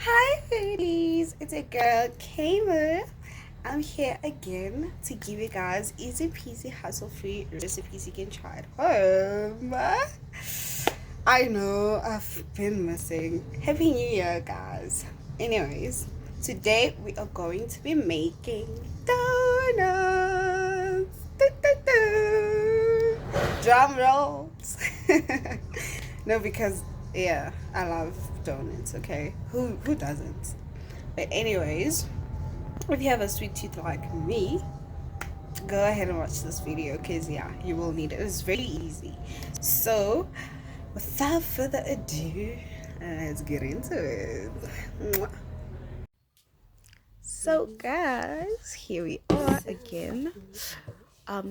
Hi, foodies! It's a girl, Kayla. I'm here again to give you guys easy peasy, hassle free recipes you can try at home. I know I've been missing. Happy New Year, guys. Anyways, today we are going to be making donuts. Doo, doo, doo. Drum rolls. No, because yeah, I love donuts. Okay, who doesn't? But anyways, if you have a sweet tooth like me, go ahead and watch this video because yeah, you will need it. It's very easy. So without further ado, let's get into it. So guys, here we are again.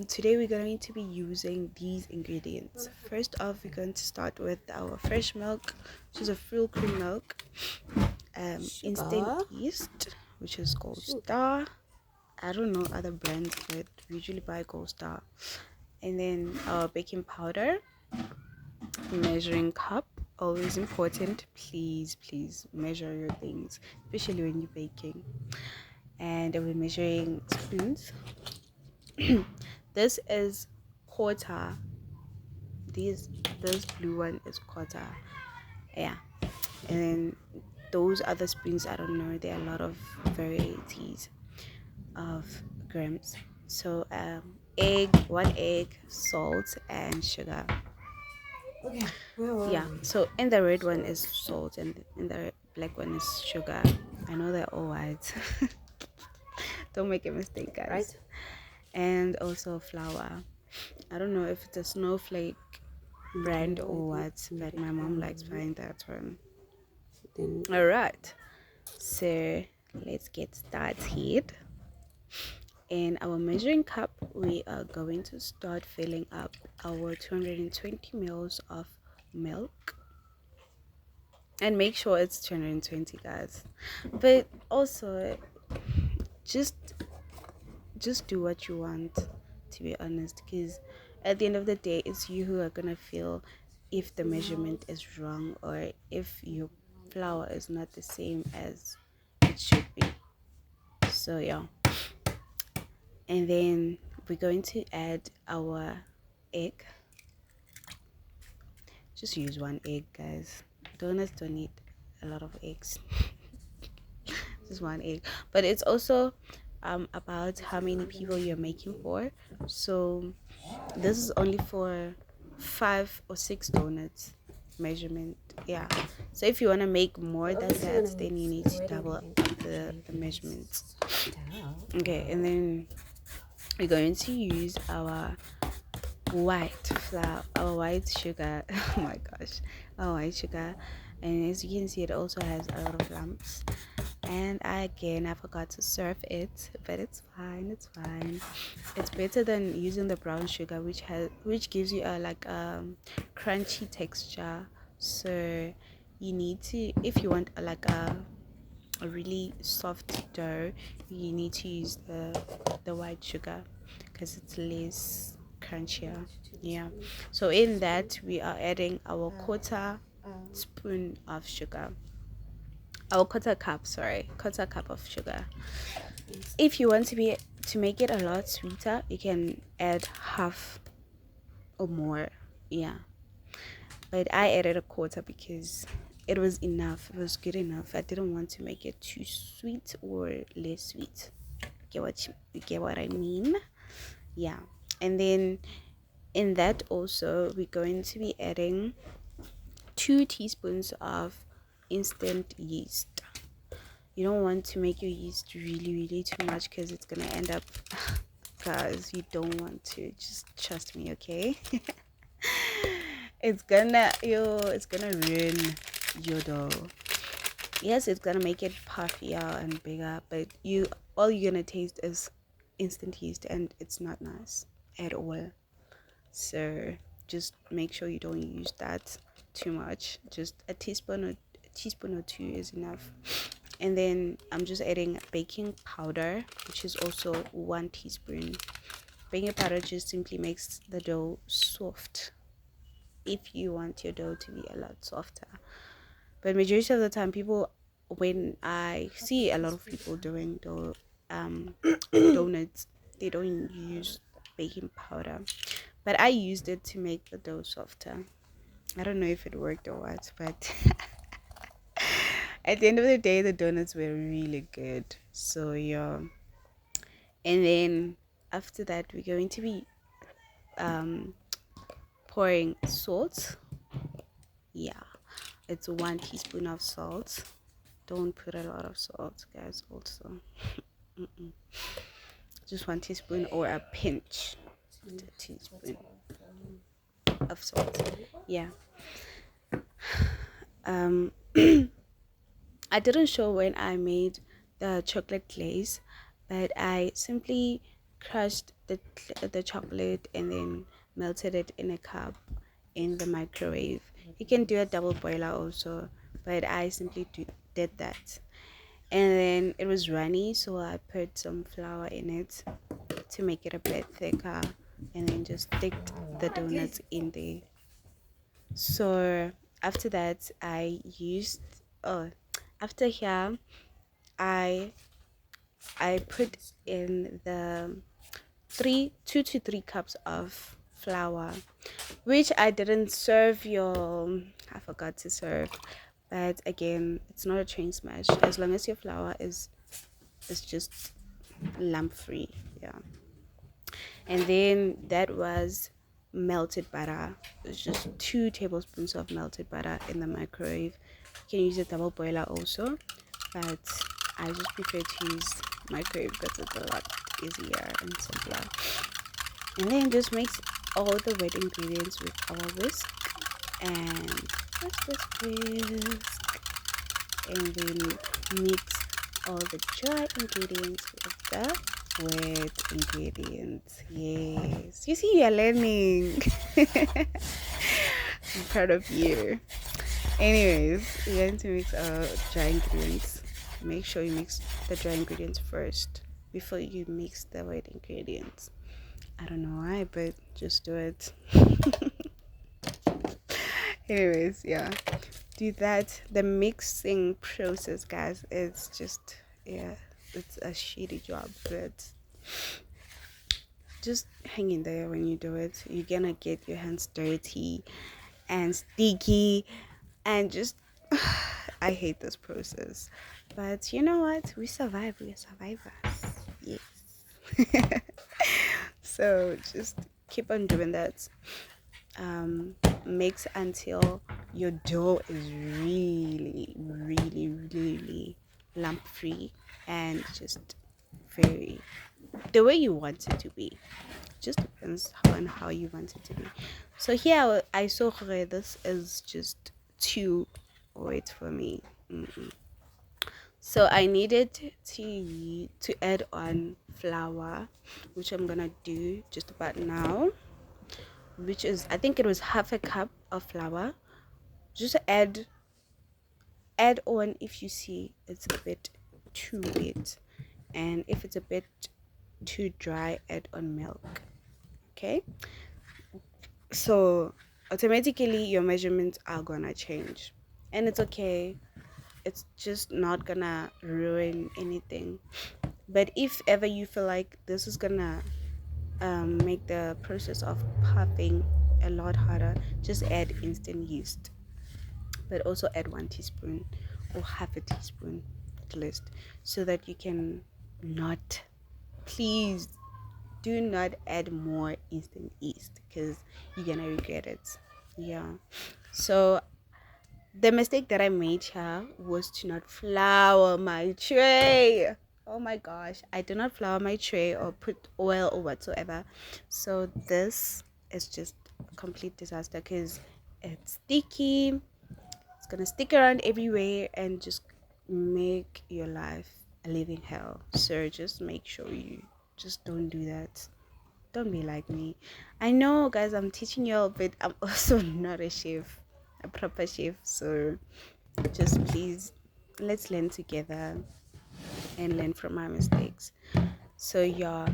Today we're going to be using these ingredients. First off, we're going to start with our fresh milk, which is a full cream milk, instant yeast, which is Gold Star. I don't know other brands, but we usually buy Gold Star. And then our baking powder, measuring cup, always important. Please measure your things, especially when you're baking. And we're measuring spoons. This is quarter. This blue one is quarter. Yeah. And then those other spoons, I don't know, there are a lot of varieties of grams. So one egg, salt and sugar. Okay. Yeah, so in the red one is salt and in the black one is sugar. I know they're all white. Don't make a mistake, guys. Right. And also flour. I don't know if it's a snowflake brand or what, but my mom likes buying that one. All right, so let's get started. In our measuring cup, we are going to start filling up our 220 mils of milk, and make sure it's 220, guys. But also just do what you want, to be honest, because at the end of the day it's you who are gonna feel if the measurement is wrong or if your flour is not the same as it should be. So yeah, and then we're going to add our egg. Just use one egg, guys. Donuts don't need a lot of eggs. Just one egg, but it's also about how many people you're making for. So this is only for 5 or 6 donuts measurement. Yeah, so if you want to make more than that, then you need to double up the measurements. Okay, and then we're going to use our white flour, our white sugar. Oh my gosh, our white sugar. And as you can see, it also has a lot of lumps. And again, I forgot to serve it, but it's fine. It's better than using the brown sugar, which gives you a crunchy texture. So you need to, if you want a really soft dough, you need to use the white sugar because it's less crunchier. Yeah, so in that we are adding our quarter spoon of sugar, our quarter cup of sugar. If you want to make it a lot sweeter, you can add half or more. Yeah, but I added a quarter because it was enough, it was good enough. I didn't want to make it too sweet or less sweet. You get what I mean? Yeah. And then in that also we're going to be adding 2 teaspoons of instant yeast. You don't want to make your yeast really too much because it's gonna end up guys, you don't want to, just trust me, okay? It's gonna ruin your dough. Yes, it's gonna make it puffier and bigger, but all you're gonna taste is instant yeast and it's not nice at all. So just make sure you don't use that too much. Just a teaspoon or two is enough. And then I'm just adding baking powder, which is also 1 teaspoon. Baking powder just simply makes the dough soft if you want your dough to be a lot softer. But majority of the time people when I see a lot of people doing the donuts, they don't use baking powder, but I used it to make the dough softer. I don't know if it worked or what, but at the end of the day, the donuts were really good. So yeah, and then after that, we're going to be um pouring salt. Yeah, it's 1 teaspoon of salt. Don't put a lot of salt, guys. Also, just 1 teaspoon or a pinch, a teaspoon of salt. Yeah. Um, I didn't show when I made the chocolate glaze, but I simply crushed the chocolate and then melted it in a cup in the microwave. You can do a double boiler also, but I simply did that. And then it was runny, so I put some flour in it to make it a bit thicker, and then just sticked the donuts in there. So after that, I used after here I I put in the 2 to 3 cups of flour, which I didn't serve your. I forgot to serve, but again, it's not a train smash as long as your flour is just lump free. Yeah, and then that was melted butter. It's just 2 tablespoons of melted butter in the microwave. You can use a double boiler also, but I just prefer to use microwave because it's a lot easier and simpler. And then just mix all the wet ingredients with our whisk and whisk, and then mix all the dry ingredients with the wet ingredients. Yes, you see, you're learning. I'm proud of you. Anyways, you're going to mix our dry ingredients. Make sure you mix the dry ingredients first before you mix the wet ingredients. I don't know why, but just do it. Anyways, yeah, do that. The mixing process, guys, it's just, yeah, it's a shitty job, but just hang in there when you do it. You're gonna get your hands dirty and sticky and just I hate this process, but you know what, we survive, we are survivors. Yes. So just keep on doing that. Mix until your dough is really lump free and just very the way you want it to be. Just depends on how you want it to be. So here I saw this is just too wet for me. So I needed to add on flour, which I'm gonna do just about now, which is, I think it was half a cup of flour. Just add on if you see it's a bit too wet, and if it's a bit too dry, add on milk. Okay, so automatically your measurements are gonna change, and it's okay. It's just not gonna ruin anything. But if ever you feel like this is gonna make the process of puffing a lot harder, just add instant yeast, but also add 1 teaspoon or half a teaspoon at least, so that you can not, please do not add more instant yeast because you're gonna regret it. Yeah, so the mistake that I made here was to not flour my tray. Oh my gosh, I did not flour my tray or put oil or whatsoever. So this is just a complete disaster because it's sticky. It's gonna stick around everywhere and just make your life a living hell. So just make sure you just don't do that. Don't be like me. I know, guys, I'm teaching you all, but I'm also not a chef, a proper chef. So just please, let's learn together and learn from our mistakes. So yeah,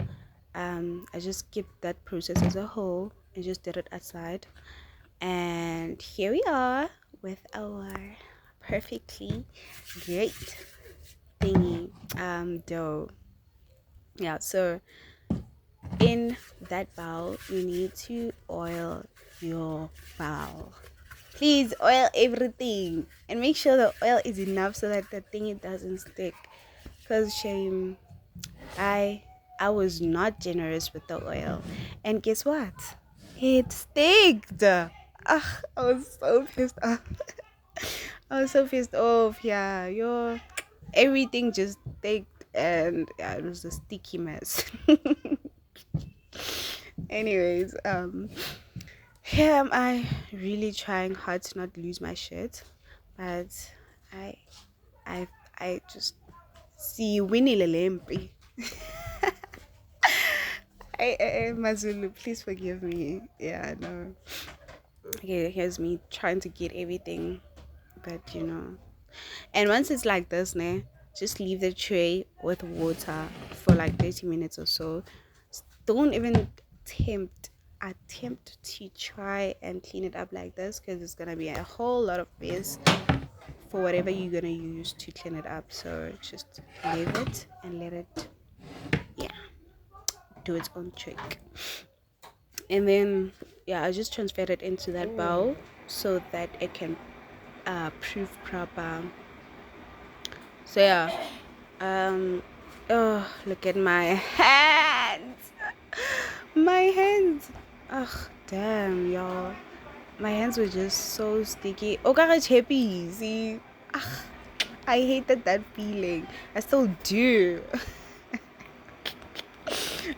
I just skipped that process as a whole and just did it aside. And here we are with our perfectly great thingy dough. Yeah, so in that bowl you need to oil your bowl. Please oil everything and make sure the oil is enough so that the thing it doesn't stick. Cause shame, I was not generous with the oil, and guess what? It sticked. Ah, I was so pissed off. I was so pissed off. Yeah, your everything just sticked, and yeah, it was a sticky mess. Anyways, here am I really trying hard to not lose my shit, but I, I, I just see Winnie Lelempi. Mazulu, please forgive me. Yeah, no. Okay, here's me trying to get everything, but And once it's like this, just leave the tray with water for like 30 minutes or so. Don't even attempt to try and clean it up like this, because it's gonna be a whole lot of mess for whatever you're gonna use to clean it up. So just leave it and let it, yeah, do its own trick. And then yeah, I just transferred it into that bowl so that it can proof proper. So yeah, oh, look at my hands. My hands. Ugh, damn, y'all. My hands were just so sticky. Okay, happy. See, ugh, I hated that feeling. I still do.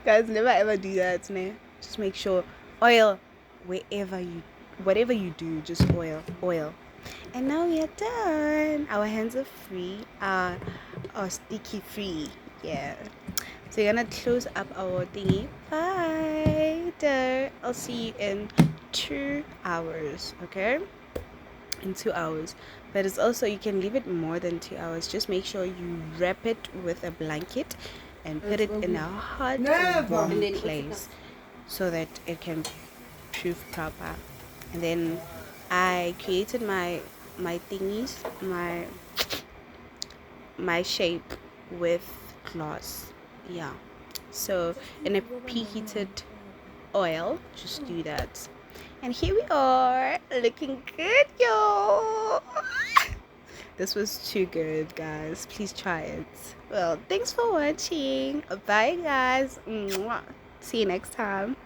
Guys, never ever do that, man. Just make sure oil whatever you do, just oil. And now we are done. Our hands are free. Are sticky free. Yeah. So you're gonna close up our thingy. Bye. I'll see you in 2 hours. Okay. In 2 hours. But it's also, you can leave it more than 2 hours. Just make sure you wrap it with a blanket and put it in a hot warm place so that it can proof proper. And then I created my thingies, my shape with glass. Yeah, so in a preheated oil, just do that. And here we are, looking good, yo. This was too good, guys. Please try it. Well, thanks for watching. Bye, guys. Mwah. See you next time.